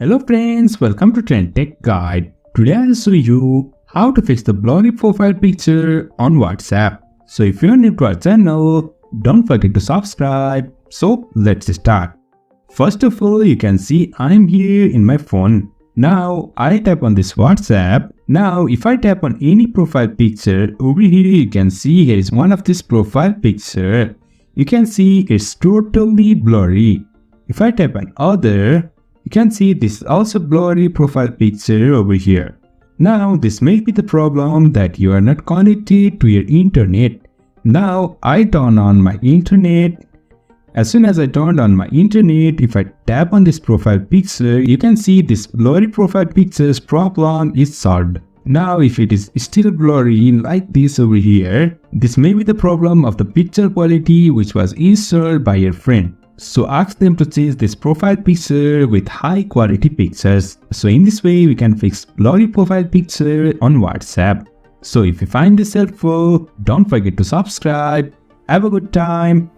Hello friends, welcome to TrendTechGuide. Today I'll show you how to fix the blurry profile picture on WhatsApp. So if you're new to our channel, don't forget to subscribe. So let's start. First of all, you can see I'm here in my phone. Now I tap on this WhatsApp. Now if I tap on any profile picture, over here you can see here is one of this profile picture. You can see it's totally blurry. If I tap on other, you can see this is also blurry profile picture over here. Now this may be the problem that you are not connected to your internet. Now I turn on my internet. As soon as I turned on my internet, if I tap on this profile picture, you can see this blurry profile picture's problem is solved. Now if it is still blurry like this over here, this may be the problem of the picture quality which was installed by your friend. So ask them to change this profile picture with high quality pictures. So in this way we can fix blurry profile picture on WhatsApp. So if you find this helpful, don't forget to subscribe. Have a good time.